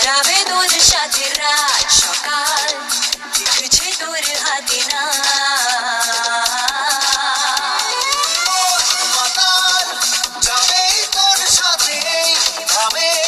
যাবে তোর সাথে রাত সকাল, লিখছে তোর হাতে না। মাতাল যাবে তোর সাথে ভাবে